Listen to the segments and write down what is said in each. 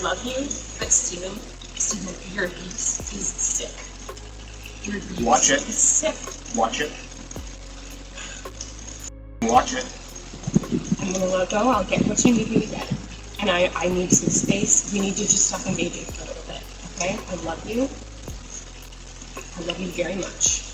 love you, but Steven, your abuse is sick. Your abuse Watch it. is sick. Watch it. Watch it. I'm gonna let go. I'll get what you need me to get. And I need some space. We need to just talk and baby for a little bit, okay? I love you. I love you very much.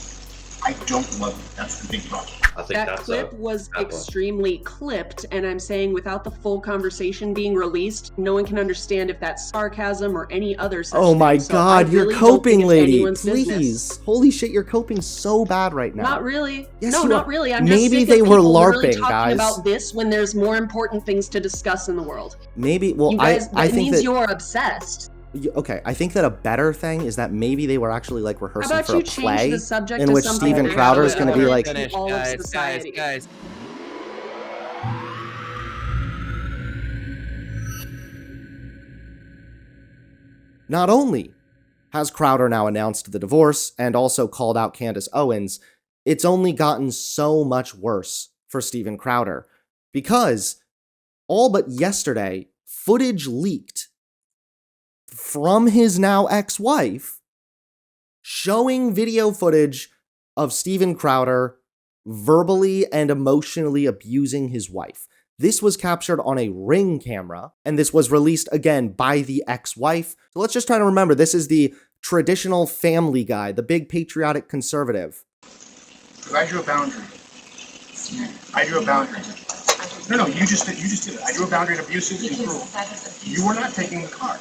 I don't love you. That's the big problem. I think That that's clip was that one. extremely clipped, and I'm saying without the full conversation being released, no one can understand if that's sarcasm or any other such Oh my thing. So I god, you're really don't think coping, it's lady. anyone's Please. business. Holy shit, you're coping so bad right now. Not really. Yes, No, you not are. really. I'm Maybe just sick they of were people literally LARPing, talking guys. about this when there's more important things to discuss in the world. Maybe, well, You guys, I it think means that, you're obsessed. okay, I think that a better thing is that maybe they were actually like How rehearsing about for you a change play the subject in to which something Steven actually Crowder is going to be relevant like, to Finish, all of guys, society. guys. not only has Crowder now announced the divorce and also called out Candace Owens, it's only gotten so much worse for Steven Crowder because all but yesterday, footage leaked from his now ex-wife showing video footage of Steven Crowder verbally and emotionally abusing his wife. This was captured on a Ring camera, and this was released again by the ex-wife. So let's just try to remember, this is the traditional family guy, the big patriotic conservative. Because I drew a boundary. I drew a boundary. No, you just did it. I drew a boundary in abusive and cruel. You were not taking the car.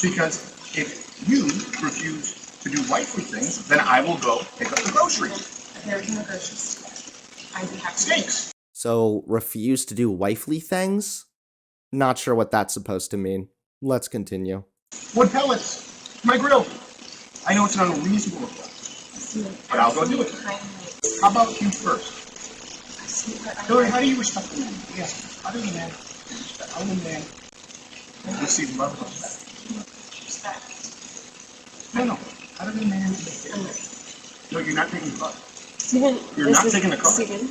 Because if you refuse to do wifely things, then I will go pick up the groceries. There's no groceries today. I'd be happy. Steaks. So, refuse to do wifely things? Not sure what that's supposed to mean. Let's continue. Wood pellets. My grill. I know it's an unreasonable request, but I'll go do it. How about you first? Hillary, how do you respect the man? Yes. How do you man? How do you man receive love and respect? No. How do you man respect? No, you're not taking the car. Steven, You're not taking the car. Steven,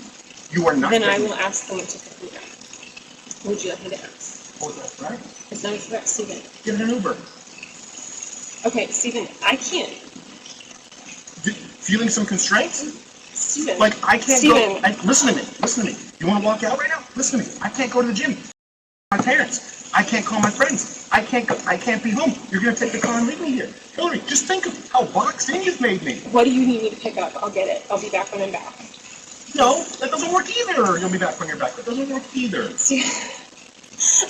You are not then I taking will the car. ask them to pick me up. Would you like me to ask? Oh, that's right. It's not a threat, Steven. Give it an Uber. Okay, Steven, I can't. Feeling some constraints? Steven. Like, I can't Steven. go. Listen to me. You want to walk out right now? Listen to me. I can't go to the gym. My parents. I can't call my friends. I can't be home. You're going to take the car and leave me here. Hillary, just think of how boxed in you've made me. What do you need me to pick up? I'll get it. I'll be back when I'm back. No, that doesn't work either. You'll be back when you're back. That doesn't work either. Steven,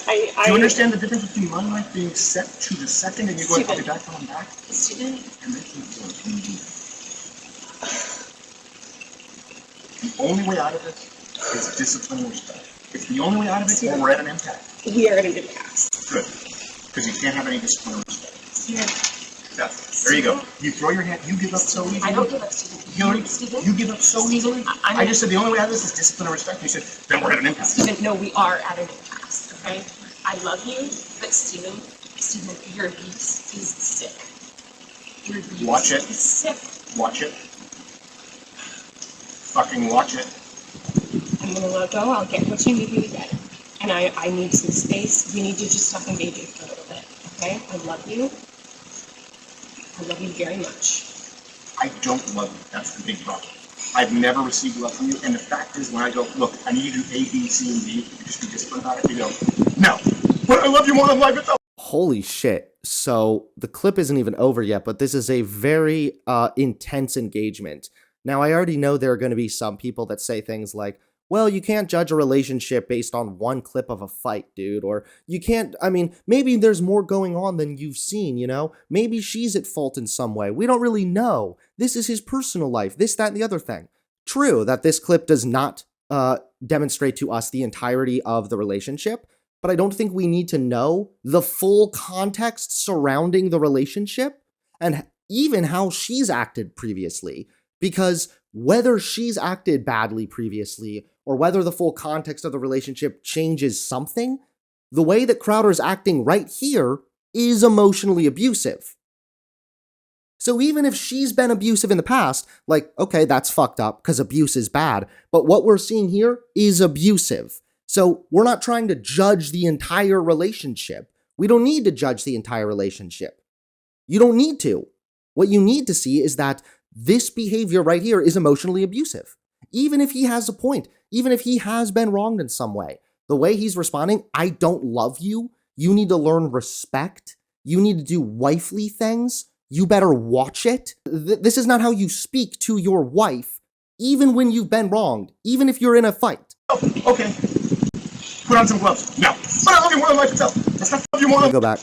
Do you understand the difference between my life being set to the second and you going, I'll be back when I'm back? Steven, And making it work. Can you do that? The only way out of this is discipline and respect. It's the only way out of it, or we're at an impasse. we are going to do pass. Good. Because you can't have any discipline or respect. Steven, There you go. You throw your hand, you give up so easily. I don't give up, Steven. Hillary, Steven, you give up so easily. I'm I just said the only way out of this is discipline and respect. You said, then we're at an impasse. Steven, no, we are at an impasse, okay? I love you, but Steven, your abuse is sick. Your abuse Watch it. is sick. Watch it. Fucking watch it. I'm gonna let go. I'll get what you need me to get. And I need some space. We need to just talk and baby for a little bit, okay? I love you. I love you very much. I don't love you. That's the big problem. I've never received love from you. And the fact is, when I go, look, I need you to do A, B, C, and D, you just be disciplined about it, you go, no. But I love you more than life itself. Holy shit. So, the clip isn't even over yet, but this is a very intense engagement. Now, I already know there are going to be some people that say things like, well, you can't judge a relationship based on one clip of a fight, dude. Or you can't, I mean, maybe there's more going on than you've seen, you know? Maybe she's at fault in some way. We don't really know. This is his personal life, this, that, and the other thing. True that this clip does not demonstrate to us the entirety of the relationship, but I don't think we need to know the full context surrounding the relationship and even how she's acted previously. Because whether she's acted badly previously or whether the full context of the relationship changes something, the way that Crowder's acting right here is emotionally abusive. So even if she's been abusive in the past, like, okay, that's fucked up because abuse is bad, but what we're seeing here is abusive. So we're not trying to judge the entire relationship. We don't need to judge the entire relationship. You don't need to. What you need to see is that this behavior right here is emotionally abusive. Even if he has a point, even if he has been wronged in some way, the way he's responding, I don't love you. You need to learn respect. You need to do wifely things. You better watch it. This is not how you speak to your wife, even when you've been wronged, even if you're in a fight. Oh, okay. Put on some gloves. No. But I love you more than life itself. That's not love you more than... Go back.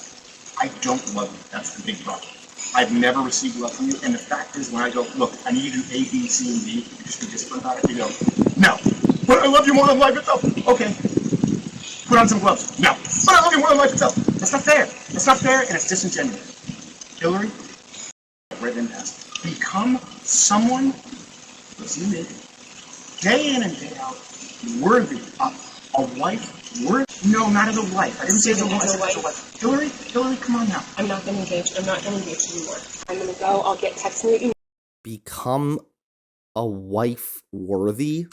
I don't love you. That's the big problem. I've never received love from you, and the fact is when I go, look, I need you to do A, B, C, and D, you just be disciplined about it, you go, no. But I love you more than life itself. Okay. Put on some gloves. No. But I love you more than life itself. That's not fair. That's not fair, and it's disingenuous. Hillary, right in past. Become someone, listen to me, day in and day out, worthy of a wife, no, not as a wife. I didn't say as a wife. Hillary, come on now. I'm not going to engage. I'm not going to engage anymore. I'm going to go. I'll get text me. Become a wife worthy?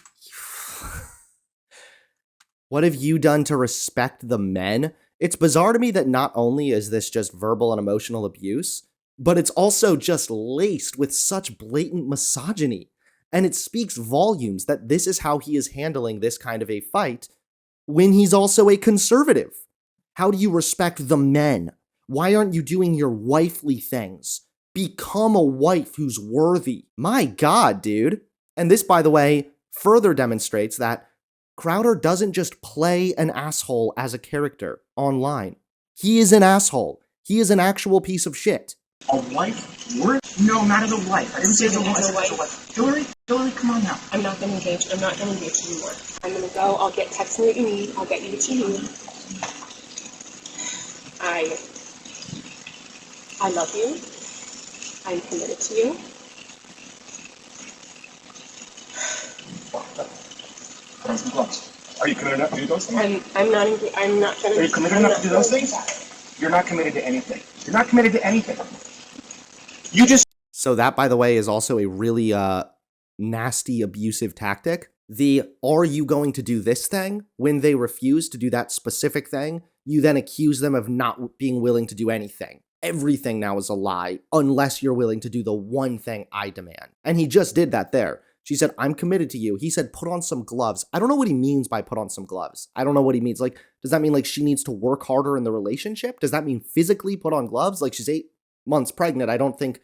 What have you done to respect the men? It's bizarre to me that not only is this just verbal and emotional abuse, but it's also just laced with such blatant misogyny. And it speaks volumes that this is how he is handling this kind of a fight when he's also a conservative. How do you respect the men? Why aren't you doing your wifely things? Become a wife who's worthy. My God, dude. And this, by the way, further demonstrates that Crowder doesn't just play an asshole as a character online. He is an asshole. He is an actual piece of shit. A wife? No, not as a wife. I didn't say as a wife. Hillary, come on now. I'm not going to engage. I'm not going to engage anymore. I'm going to go. I'll get text me what you need. I'll get you what you need. I love you. I'm committed to you. Put on some gloves. Are you committed enough to do those things? I'm not going to... Are you committed enough to do those things? You're not committed to anything. You're not committed to anything. You just... So that, by the way, is also a really nasty, abusive tactic. The, are you going to do this thing? When they refuse to do that specific thing, you then accuse them of not being willing to do anything. Everything now is a lie, unless you're willing to do the one thing I demand. And he just did that there. She said, I'm committed to you. He said, put on some gloves. I don't know what he means by put on some gloves. I don't know what he means. Like, does that mean like she needs to work harder in the relationship? Does that mean physically put on gloves? Like she's 8 months pregnant. I don't think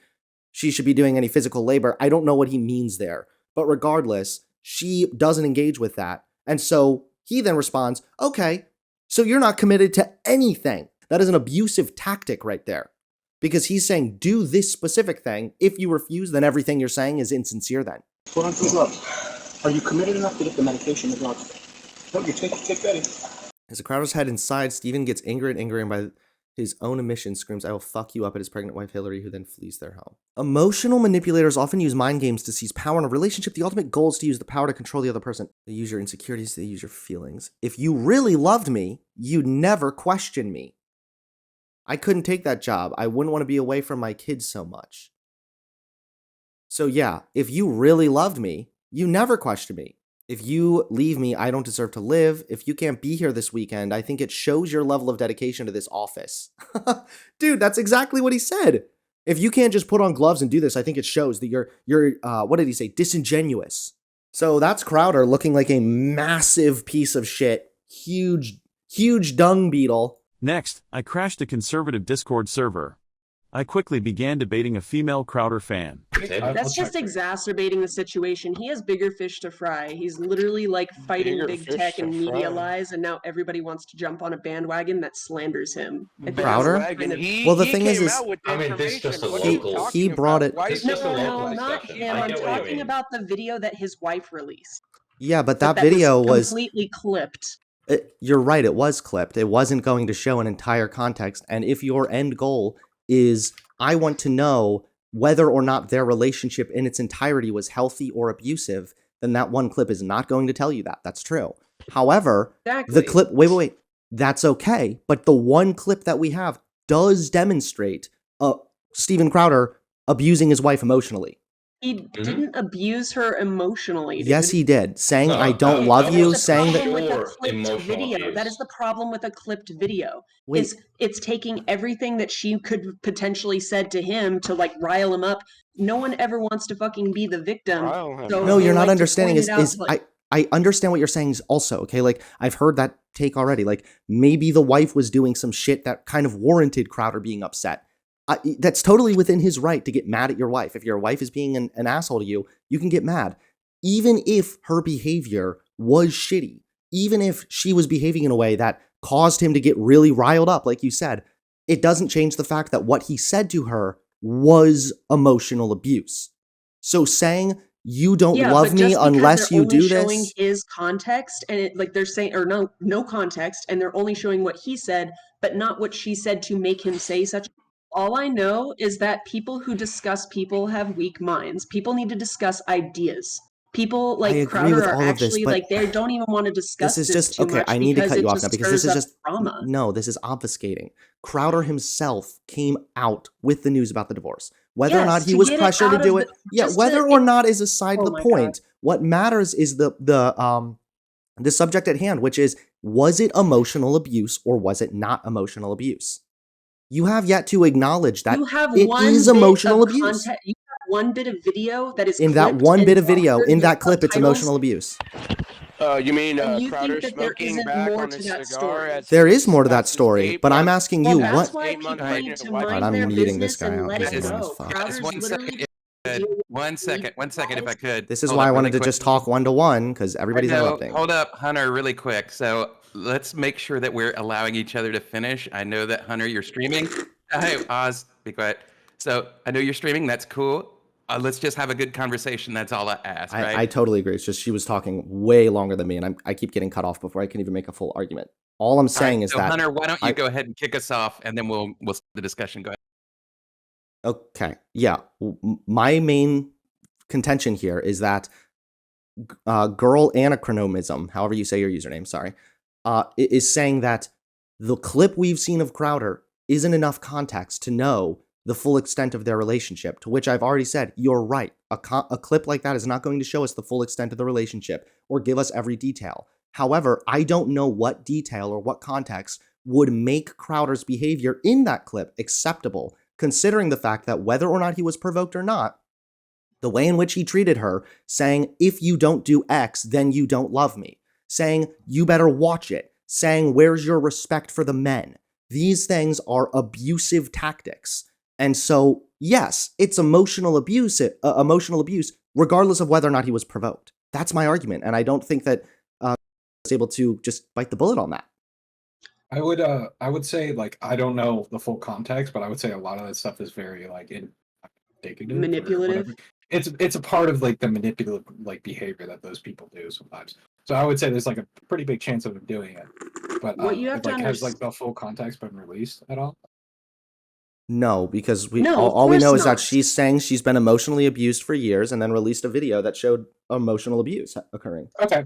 she should be doing any physical labor. I don't know what he means there. But regardless, she doesn't engage with that. And so he then responds, okay, so you're not committed to anything. That is an abusive tactic right there. Because he's saying, do this specific thing. If you refuse, then everything you're saying is insincere then. Put on some gloves. Are you committed enough to get the medication the gloves? No, you take that in. As the Crowder's head inside, Stephen gets angrier and angrier and by his own admission screams, I will fuck you up at his pregnant wife Hillary, who then flees their home. Emotional manipulators often use mind games to seize power in a relationship. The ultimate goal is to use the power to control the other person. They use your insecurities, they use your feelings. If you really loved me, you'd never question me. I couldn't take that job. I wouldn't want to be away from my kids so much. So yeah, if you really loved me, you never question me. If you leave me, I don't deserve to live. If you can't be here this weekend, I think it shows your level of dedication to this office. Dude, that's exactly what he said. If you can't just put on gloves and do this, I think it shows that you're what did he say? Disingenuous. So that's Crowder looking like a massive piece of shit. Huge dung beetle. Next, I crashed a conservative Discord server. I quickly began debating a female Crowder fan. That's just exacerbating the situation. He has bigger fish to fry. He's literally like fighting big tech and media lies, and now everybody wants to jump on a bandwagon that slanders him. Crowder? Well, the thing is I mean, this is just a he, local. he brought it. It's just a No, local not discussion. him. I I'm get what you talking mean. about the video that his wife released. Yeah, but that That video was completely clipped. you're right, it was clipped. It wasn't going to show an entire context. And if your end goal is, I want to know whether or not their relationship in its entirety was healthy or abusive, then that one clip is not going to tell you that. That's true. However, the clip, wait, that's okay. But the one clip that we have does demonstrate Steven Crowder abusing his wife emotionally. He didn't abuse her emotionally, dude. Yes, he did. Saying I don't love you, saying that. With a clipped video. That is the problem with a clipped video. Wait. Is it's taking everything that she could potentially said to him to like rile him up. No one ever wants to fucking be the victim. So no, you're not like understanding. I understand what you're saying is also, okay, like I've heard that take already. Like maybe the wife was doing some shit that kind of warranted Crowder being upset. That's totally within his right to get mad at your wife. If your wife is being an asshole to you, you can get mad. Even if her behavior was shitty, even if she was behaving in a way that caused him to get really riled up, like you said, it doesn't change the fact that what he said to her was emotional abuse. So saying you don't love me unless you do this. Showing his context, and it, like they're saying, or no context, and they're only showing what he said, but not what she said to make him say such. All I know is that people who discuss people have weak minds. People need to discuss ideas. People like Crowder are actually like they don't even want to discuss this. Is just okay. I need to cut you off now because this is just drama. No, this is obfuscating. Crowder himself came out with the news about the divorce. Whether or not he was pressured to do it, whether or not is aside the point. What matters is the subject at hand, which is was it emotional abuse or was it not emotional abuse? You have yet to acknowledge that it is emotional abuse. You have one bit of video that is in that one bit of video, in that clip, it's emotional abuse. You mean Crowder smoking back on his cigar? There is more to that story, but I'm asking you what. I'm muting this guy out. One second, if I could. This is why I wanted to just talk one-to-one, because everybody's interrupting. Hold up, Hunter, really quick. So let's make sure that we're allowing each other to finish. I know that, Hunter, you're streaming. Hey, Oz, be quiet. So I know you're streaming. That's cool. Let's just have a good conversation. That's all I ask, right? I totally agree. It's just she was talking way longer than me, and I keep getting cut off before I can even make a full argument. All I'm saying is that... Hunter, why don't you go ahead and kick us off, and then we'll start the discussion. Go ahead. Okay, yeah. My main contention here is that girl anachronism, however you say your username, sorry, is saying that the clip we've seen of Crowder isn't enough context to know the full extent of their relationship, to which I've already said, you're right. A clip like that is not going to show us the full extent of the relationship or give us every detail. However, I don't know what detail or what context would make Crowder's behavior in that clip acceptable, considering the fact that whether or not he was provoked or not, the way in which he treated her, saying, if you don't do X, then you don't love me, saying, you better watch it, saying, where's your respect for the men? These things are abusive tactics. And so, yes, it's emotional abuse, regardless of whether or not he was provoked. That's my argument, and I don't think that I was able to just bite the bullet on that. I would say, like, I don't know the full context, but I would say a lot of that stuff is very like manipulative. It's a part of like the manipulative like behavior that those people do sometimes. So I would say there's like a pretty big chance of them doing it. But what you have to has like the full context been released at all? No, because all we know is that she's saying she's been emotionally abused for years, and then released a video that showed emotional abuse occurring. Okay.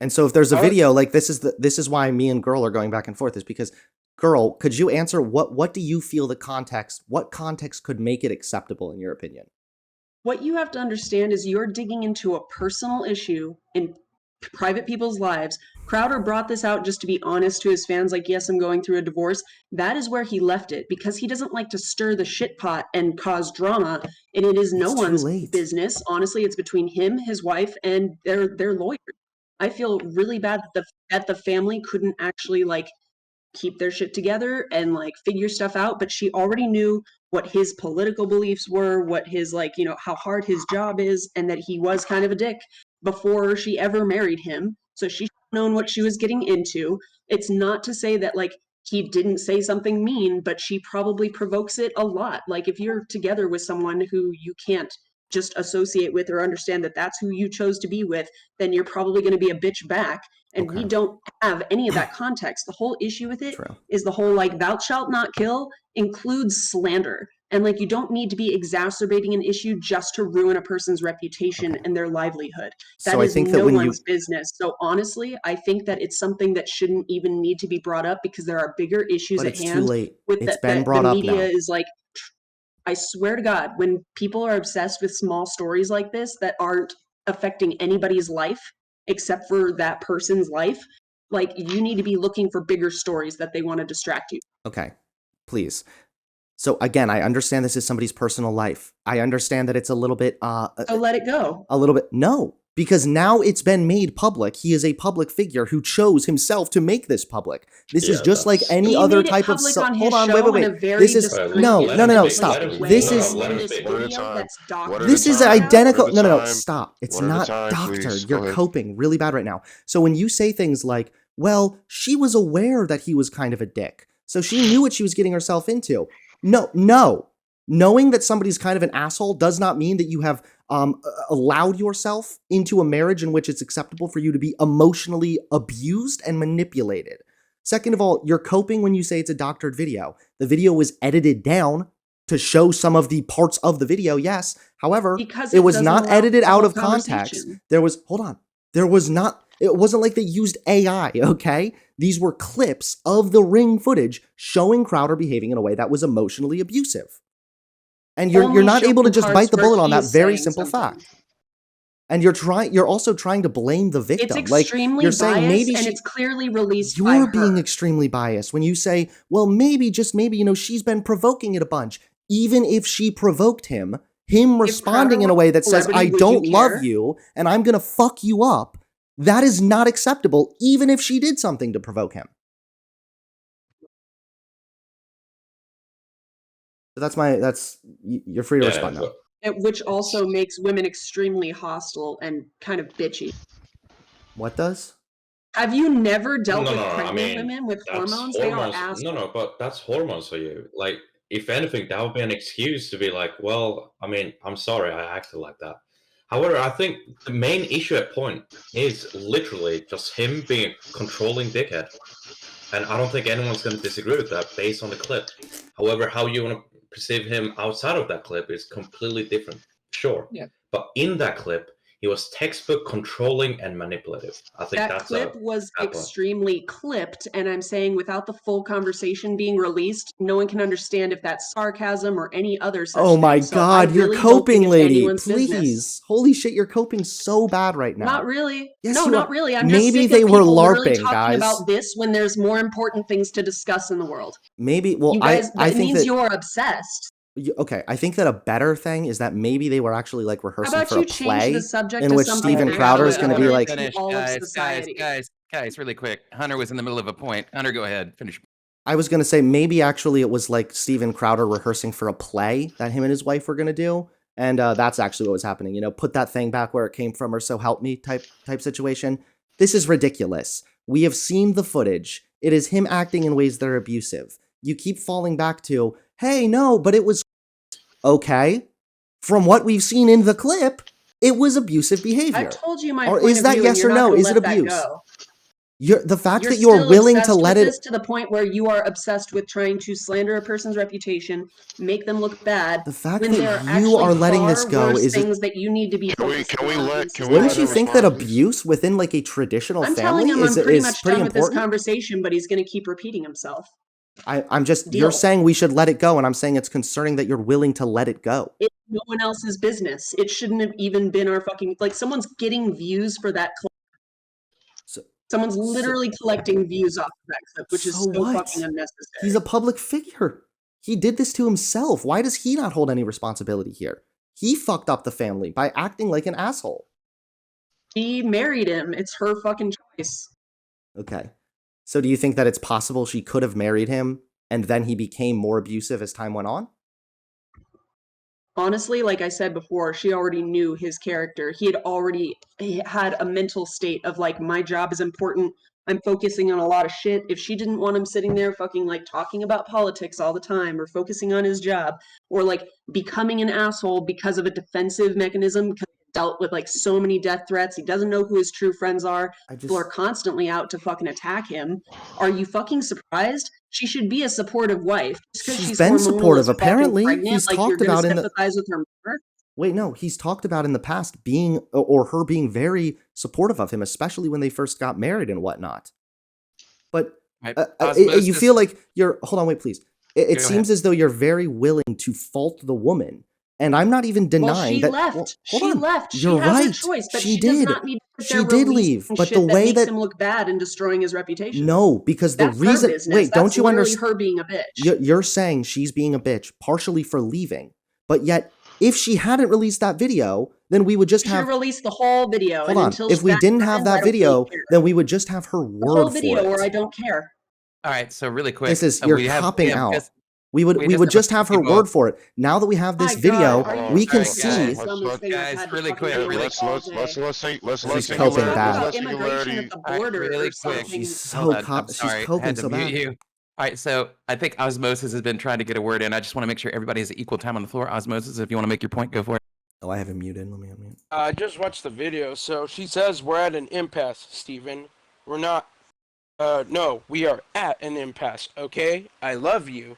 And so if there's a video, like this is why me and Girl are going back and forth, is because, Girl, could you answer what do you feel what context could make it acceptable in your opinion? What you have to understand is you're digging into a personal issue in private people's lives. Crowder brought this out just to be honest to his fans, like, yes, I'm going through a divorce. That is where he left it, because he doesn't like to stir the shit pot and cause drama, and it is no one's business. Honestly, it's between him, his wife, and their lawyer. I feel really bad that the family couldn't actually like keep their shit together and like figure stuff out, but she already knew what his political beliefs were, what his like, how hard his job is, and that he was kind of a dick before she ever married him. So she should have known what she was getting into. It's not to say that like he didn't say something mean, but she probably provokes it a lot. Like if you're together with someone who you can't just associate with or understand that that's who you chose to be with, then you're probably going to be a bitch back. And we don't have any of that context. The whole issue with it is the whole like thou shalt not kill includes slander. And like you don't need to be exacerbating an issue just to ruin a person's reputation and their livelihood. That is no one's business. So honestly, I think that it's something that shouldn't even need to be brought up, because there are bigger issues at hand. Too late. It's been brought up now. The media is like I swear to God, when people are obsessed with small stories like this that aren't affecting anybody's life except for that person's life, like, you need to be looking for bigger stories that they want to distract you. Okay, please. So again, I understand this is somebody's personal life. I understand that it's a little bit So let it go. A little bit. No, because now it's been made public. He is a public figure who chose himself to make this public. This is just like any other type of hold on, wait. This is no, stop. This is this is identical. No, stop. It's not doctored. You're coping really bad right now. So when you say things like, well, she was aware that he was kind of a dick, so she knew what she was getting herself into. No. Knowing that somebody's kind of an asshole does not mean that you have allowed yourself into a marriage in which it's acceptable for you to be emotionally abused and manipulated. Second of all, you're coping when you say it's a doctored video. The video was edited down to show some of the parts of the video, yes. However, it was not edited out of context. It wasn't like they used AI, okay? These were clips of the ring footage showing Crowder behaving in a way that was emotionally abusive. And you're not able to just bite the bullet on that very simple fact. And you're also trying to blame the victim. It's extremely you're saying biased, maybe and it's clearly released by her. You're being extremely biased when you say, well, maybe, just maybe, she's been provoking it a bunch. Even if she provoked him responding in a way that says, I don't love you, and I'm going to fuck you up, that is not acceptable, even if she did something to provoke him. So you're free to respond now. Which also makes women extremely hostile and kind of bitchy. What does? Have you never dealt with pregnant women with hormones? They are assholes. No, but that's hormones for you. Like, if anything, that would be an excuse to be like, well, I mean, I'm sorry I acted like that. However, I think the main issue at point is literally just him being a controlling dickhead. And I don't think anyone's going to disagree with that based on the clip. However, how you want to perceive him outside of that clip is completely different. Sure. Yeah. But in that clip, he was textbook controlling and manipulative. I think that clip was extremely clipped, and I'm saying without the full conversation being released, no one can understand if that's sarcasm or any other such Oh my thing. God, you're coping, lady. Please. Business. Holy shit, you're coping so bad right now. Not really. Yes, no, not really. I'm maybe just they were LARPing, talking guys. about this when there's more important things to discuss in the world. Maybe, well, you guys, I think that you're obsessed. Okay, I think that a better thing is that maybe they were actually like rehearsing for a play in which Steven Crowder is going to be like, guys, really quick. Hunter was in the middle of a point. Hunter, go ahead, finish. I was going to say maybe actually it was like Steven Crowder rehearsing for a play that him and his wife were going to do, and that's actually what was happening. Put that thing back where it came from, or so help me type situation. This is ridiculous. We have seen the footage. It is him acting in ways that are abusive. You keep falling back to, hey, no, but it was okay. From what we've seen in the clip, it was abusive behavior. I told you my or point is that of view, yes or no? Is it abuse? The fact that you're willing to let it to the point where you are obsessed with trying to slander a person's reputation, make them look bad. The fact that you are letting this go is things that you need to be. Wouldn't you think that abuse within like a traditional family is pretty done with important? This conversation, but he's going to keep repeating himself. I'm just, you're saying we should let it go, and I'm saying it's concerning that you're willing to let it go. It's no one else's business. It shouldn't have even been our fucking, like, someone's getting views for that clip. Someone's literally collecting views off of that clip, which is so fucking unnecessary. He's a public figure. He did this to himself. Why does he not hold any responsibility here? He fucked up the family by acting like an asshole. She married him. It's her fucking choice. Okay. So do you think that it's possible she could have married him and then he became more abusive as time went on? Honestly, like I said before, she already knew his character. He had a mental state of like, my job is important. I'm focusing on a lot of shit. If she didn't want him sitting there fucking like talking about politics all the time or focusing on his job or like becoming an asshole because of a defensive mechanism, because he dealt with like so many death threats, he doesn't know who his true friends are. People are constantly out to fucking attack him. Are you fucking surprised? She should be a supportive wife. She's been supportive. Apparently, he's like, talked about in the. With her mother? Wait, no, he's talked about in the past being or her being very supportive of him, especially when they first got married and whatnot. But you feel like you're. Hold on, wait, please. it seems as though you're very willing to fault the woman. And I'm not even denying that. Left. Well, she left. You're she has right. a choice, but she does did. not need to She did leave. But the way makes that him look bad and destroying his reputation. No, because the That's reason. her business. Wait, don't you understand? Her being a bitch. You're saying she's being a bitch partially for leaving, but yet if she hadn't released that video, then we would just have released the whole video. Hold on. If we didn't have that video, then we would just have her word the whole video for it. where I don't care. All right, so really quick. This is you're copping out. We would just have her word for it. Now that we have this video, we can see. Guys, really quick. Let's coping bad. Really quick. She's so she's coping so bad. All right, so I think Osmosis has been trying to get a word in. I just want to make sure everybody has equal time on the floor. Osmosis, if you want to make your point, go for it. Oh, I have him muted. Let me unmute. I just watched the video. So she says we're at an impasse, Steven. We're not. No, we are at an impasse. Okay, I love you.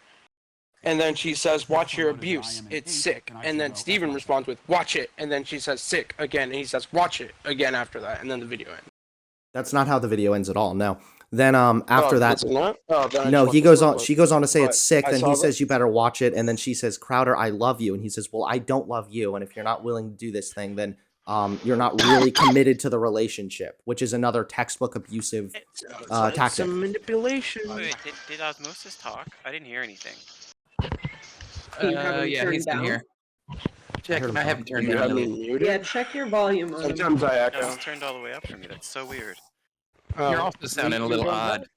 And then she says, watch your abuse. It's sick. And then Steven responds with, watch it. And then she says, sick again. And he says, watch it again after that. And then the video ends. That's not how the video ends at all. No. Then after that, no, he goes on. She goes on to say it's sick. Then he says you better watch it. And then she says, Crowder, I love you. And he says, well, I don't love you. And if you're not willing to do this thing, then you're not really committed to the relationship, which is another textbook abusive tactic. Some manipulation. Wait, did Osmosis talk? I didn't hear anything. Yeah, he's in here. Check. I haven't turned it on. Yeah, check your volume on. Sometimes I echo. It's turned all the way up for me. That's so weird. You're also sounding a little odd.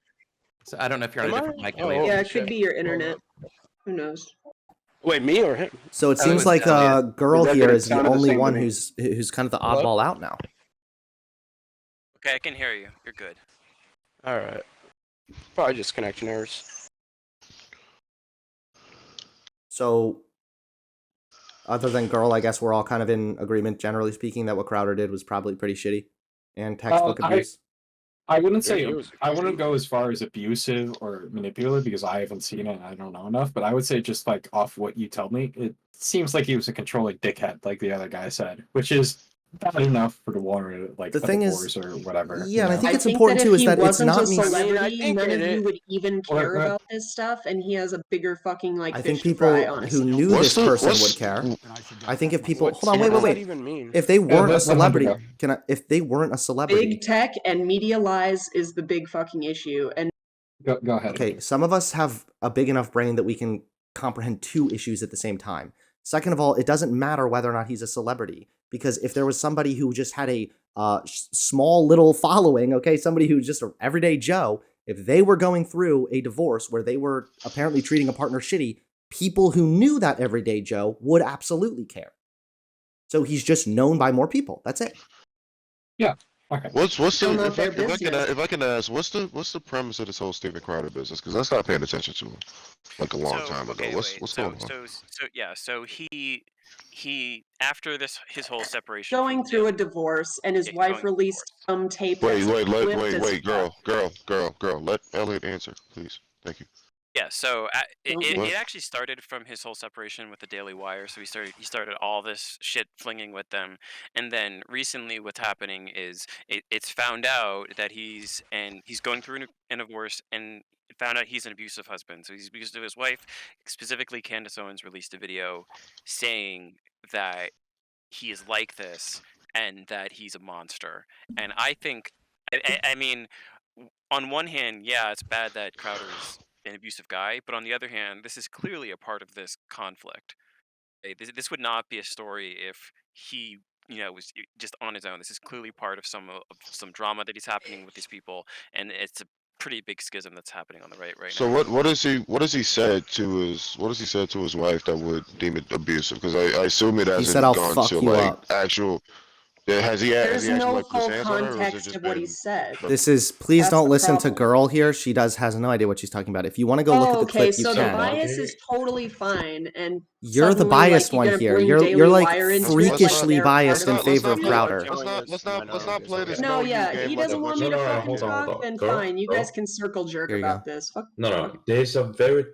So I don't know if you're on a different mic. Yeah, it could be your internet. Who knows? Wait, me or him? So it seems like girl here is the only one who's kind of the oddball out now. Okay, I can hear you. You're good. All right. Probably just connection errors. So, other than girl, I guess we're all kind of in agreement, generally speaking, that what Crowder did was probably pretty shitty and textbook abuse. I wouldn't say I wouldn't go as far as abusive or manipulative because I haven't seen it and I don't know enough. But I would say just like off what you told me, it seems like he was a controlling dickhead, like the other guy said, which is bad enough for the warrant, like the thing is, or whatever. Yeah, and I think it's important too is that it's not me. None of you would even care about this stuff, and he has a bigger fucking like. I think people who knew this person would care. I think if people hold on, wait. If they weren't a celebrity, if they weren't a celebrity, big tech and media lies is the big fucking issue. And go ahead. Okay, some of us have a big enough brain that we can comprehend two issues at the same time. Second of all, it doesn't matter whether or not he's a celebrity. Because if there was somebody who just had a small little following, okay, somebody who's just an everyday Joe, if they were going through a divorce where they were apparently treating a partner shitty, people who knew that everyday Joe would absolutely care. So he's just known by more people. That's it. Yeah. Okay. What's the if I can ask, what's the premise of this whole Steven Crowder business? Because I started paying attention to him like a long time ago. What's going on? So he after his whole separation, going through a divorce, and his wife released some tape. Wait, girl, let Elliot answer, please. Thank you. Yeah, so it actually started from his whole separation with the Daily Wire. So he started all this shit flinging with them, and then recently, what's happening is it's found out that he's going through a divorce, and it found out he's an abusive husband. So he's abusive to his wife. Specifically, Candace Owens released a video saying that he is like this and that he's a monster. And I think, I mean, on one hand, yeah, it's bad that Crowder's an abusive guy, but on the other hand, this is clearly a part of this conflict. This would not be a story if he, was just on his own. This is clearly part of some drama that is happening with these people, and it's a pretty big schism that's happening on the right now. So what has he said to his wife that would deem it abusive? Because I assume it hasn't gone to like actual. There's no full context of what he said. This is please don't listen to girl here. She has no idea what she's talking about. If you want to go look at the clip, you can. Okay, so the bias is totally fine, and you're the biased one here. You're like freakishly biased in favor of Crowder. Let's not play this. No, yeah, he doesn't want me to fucking talk. Then fine, you guys can circle jerk about this. No. There's a very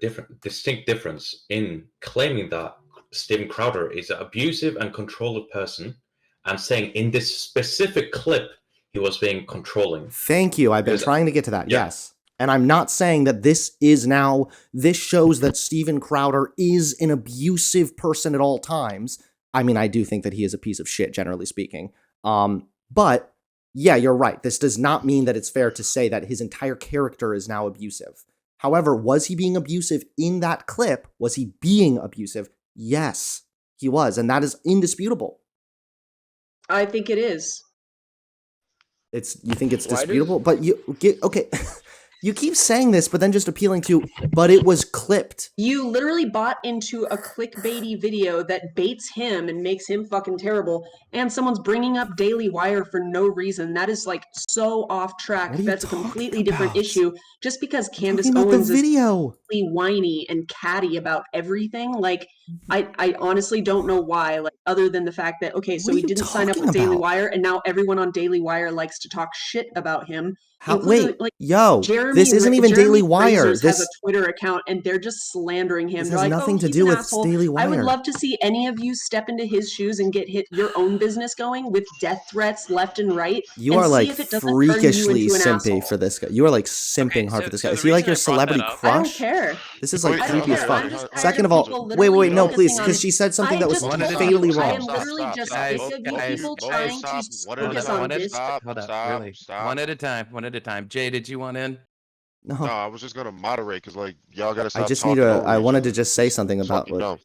distinct difference in claiming that Steven Crowder is an abusive and controlling person. I'm saying in this specific clip, he was being controlling. Thank you. I've been trying to get to that. Yeah. Yes. And I'm not saying that this shows that Steven Crowder is an abusive person at all times. I mean, I do think that he is a piece of shit, generally speaking. But yeah, you're right. This does not mean that it's fair to say that his entire character is now abusive. However, was he being abusive in that clip? Was he being abusive? Yes, he was. And that is indisputable. I think it is. You think it's disputable? But okay. You keep saying this, but then just appealing to, but it was clipped. You literally bought into a clickbaity video that baits him and makes him fucking terrible, and someone's bringing up Daily Wire for no reason. That is like so off track. That's a completely different issue. Just because Candace Owens is whiny and catty about everything, like I honestly don't know why. Like other than the fact that so he didn't sign up with Daily Wire, and now everyone on Daily Wire likes to talk shit about him. This isn't even Daily Wire. This has a Twitter account, and they're just slandering him. This has nothing to do with Daily Wire. I would love to see any of you step into his shoes and get your own business going with death threats left and right. You are like freakishly simpy for this guy. You are like simping hard for this guy. Is he like your celebrity crush? I don't care. This is like creepy as fuck. Second of all, wait, no, please, because she said something that was fatally wrong. I am literally just sick of you people trying to focus on this. Hold up, really. One at a time. Jay, did you want in? No, I was just gonna moderate because like y'all gotta stop. I wanted to just say something about what.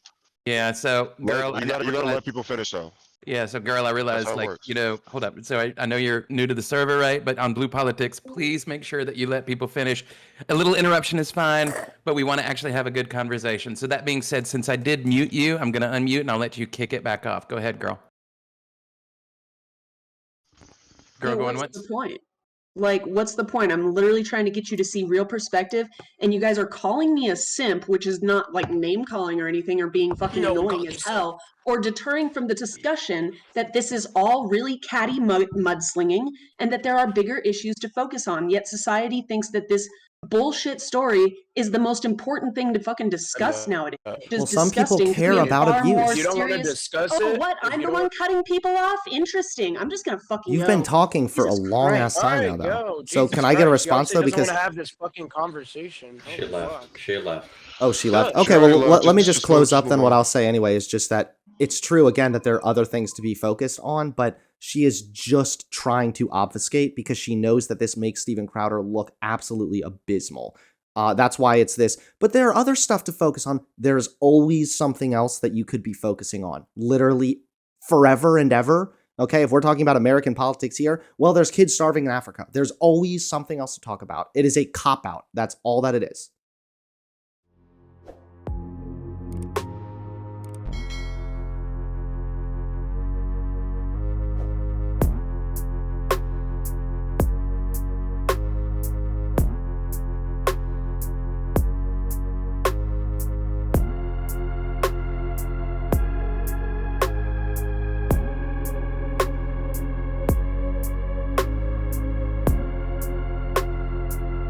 Yeah, so girl, you gotta let people finish though. Yeah, so girl, I realized hold up. So I know you're new to the server, right? But on Blue Politics, please make sure that you let people finish. A little interruption is fine, but we want to actually have a good conversation. So that being said, since I did mute you, I'm gonna unmute and I'll let you kick it back off. Go ahead, girl. Girl, going once. What's the point? Like, what's the point? I'm literally trying to get you to see real perspective, and you guys are calling me a simp, which is not like name calling or anything, or being fucking annoying as hell, or deterring from the discussion that this is all really catty mudslinging, and that there are bigger issues to focus on. Yet society thinks that this bullshit story is the most important thing to fucking discuss nowadays. Well, some people care about abuse. You don't want to discuss it? What? I'm the one cutting people off? Interesting. I'm just gonna fucking You've been talking for a long ass time now, though. So can I get a response though? Because I want to have this fucking conversation. She left. Oh, she left. Okay, well, let me just close up then. What I'll say anyway is just that it's true again that there are other things to be focused on, but she is just trying to obfuscate because she knows that this makes Steven Crowder look absolutely abysmal. That's why it's this. But there are other stuff to focus on. There's always something else that you could be focusing on. Literally forever and ever. Okay, if we're talking about American politics here, well, there's kids starving in Africa. There's always something else to talk about. It is a cop-out. That's all that it is.